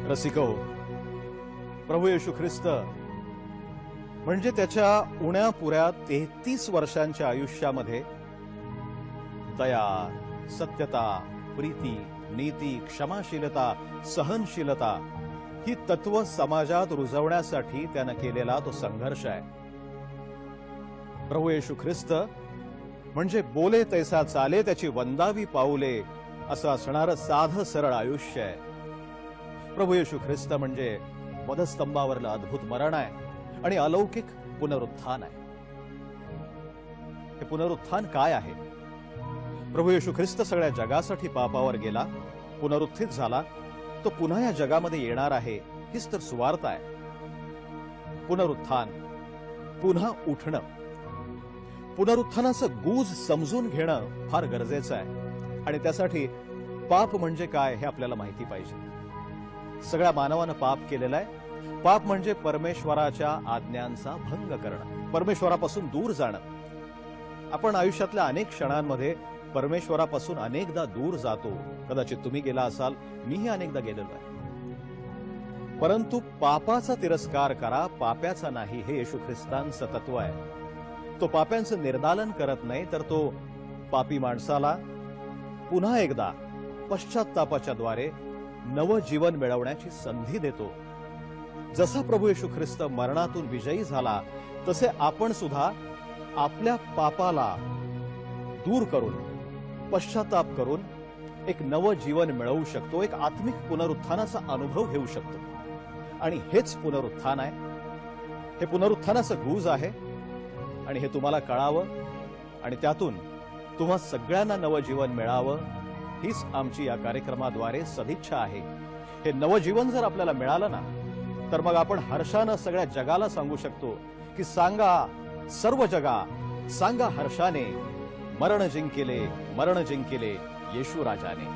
रसिको, प्रभू येशू ख्रिस्त म्हणजे त्याच्या उण्या पुऱ्या 33 वर्षांच्या आयुष्यामध्ये दया, सत्यता, प्रीती, नीती, क्षमाशीलता, सहनशीलता ही तत्व समाजात रुजवण्यासाठी त्याने केलेला तो संघर्ष आहे। प्रभू येशू ख्रिस्त म्हणजे बोले तैसा चाले त्याची वंदावी पाऊले असं असणारं साधं सरळ आयुष्य आहे। प्रभू येशू ख्रिस्त म्हणजे वधस्तंभावरलं अद्भुत मरण आहे आणि अलौकिक पुनरुत्थान आहे। हे पुनरुत्थान काय आहे? प्रभू येशू ख्रिस्त सगळ्या जगासाठी पापावर गेला, पुनरुत्थित झाला, तो पुन्हा या जगामध्ये येणार आहे, हीच तर सुवार्ता आहे। पुनरुत्थान, पुन्हा उठणं, पुनरुत्थानाचं गूज समजून घेणं फार गरजेचं आहे आणि त्यासाठी पाप म्हणजे काय हे आपल्याला माहिती पाहिजे। सगळ्या मानवानं पाप केलेलं आहे। पाप म्हणजे परमेश्वराच्या आज्ञांचा भंग करणं, परमेश्वरापासून दूर जाणं। आपण आयुष्यातल्या अनेक क्षणांमध्ये परमेश्वरापासून अनेकदा दूर जातो। कदाचित तुम्ही गेला असाल, मीही अनेकदा गेलेलो आहे। परंतु पापाचा तिरस्कार करा, पाप्याचा नाही, हे येशू ख्रिस्तांचं तत्व आहे। तो पाप्यांचं निर्दालन करत नाही, तर तो पापी माणसाला पुन्हा एकदा पश्चात्तापाच्या द्वारे नवं जीवन मिळवण्याची संधी देतो। जसा प्रभू येशू ख्रिस्त मरणातून विजयी झाला, तसे आपण सुद्धा आपल्या पापाला दूर करून, पश्चाताप करून एक नवं जीवन मिळवू शकतो, एक आत्मिक पुनरुत्थानाचा अनुभव घेऊ शकतो। आणि हेच पुनरुत्थान आहे, हे पुनरुत्थानाचं गूज आहे आणि हे तुम्हाला कळावं आणि त्यातून तुम्हा सगळ्यांना नवं जीवन मिळावं, हीच आमची या कार्यक्रमाद्वारे सदिच्छा आहे। हे नवं जीवन जर आपल्याला मिळालं ना, तर मग आपण हर्षानं सगळ्या जगाला सांगू शकतो की सांगा सर्व जगा, सांगा हर्षाने, मरण जिंकिले, मरण जिंकिले येशू राजाने।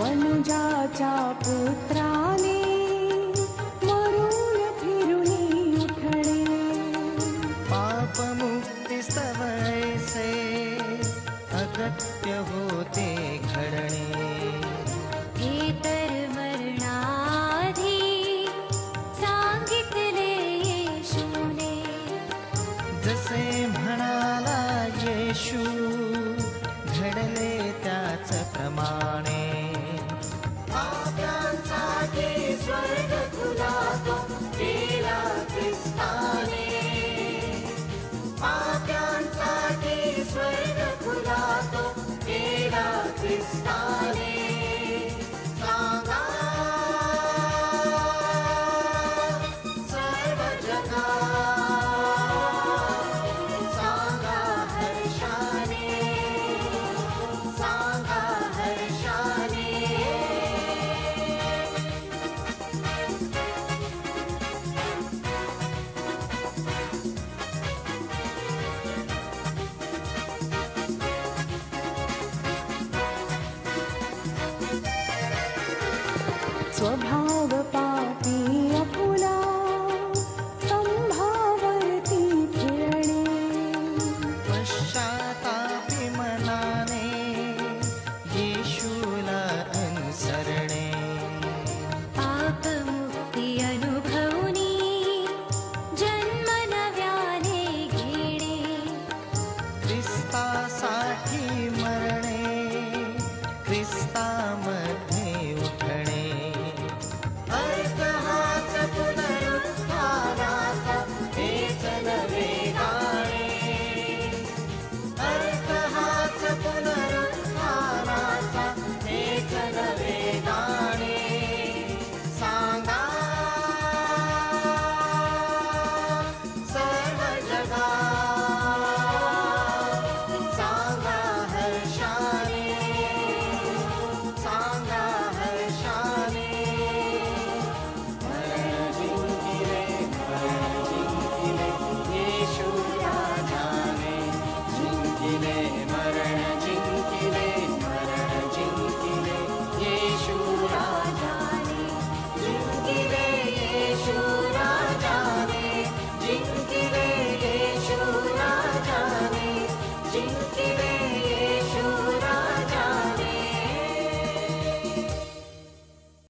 मनुजाच्या पुत्राने मरून फिरून उठणे, पापमुक्ती सवयसे अगत्य होते घडणे। हे तर मरणाधी सांगितले येशूने, जसे म्हणाला येशू घडले त्याच प्रमाणे। पाप्यांसाठी स्वर्ग खुला तो केला ख्रिस्ताने, पाप्यांसाठी स्वर्ग खुला तो केला ख्रिस्ताने।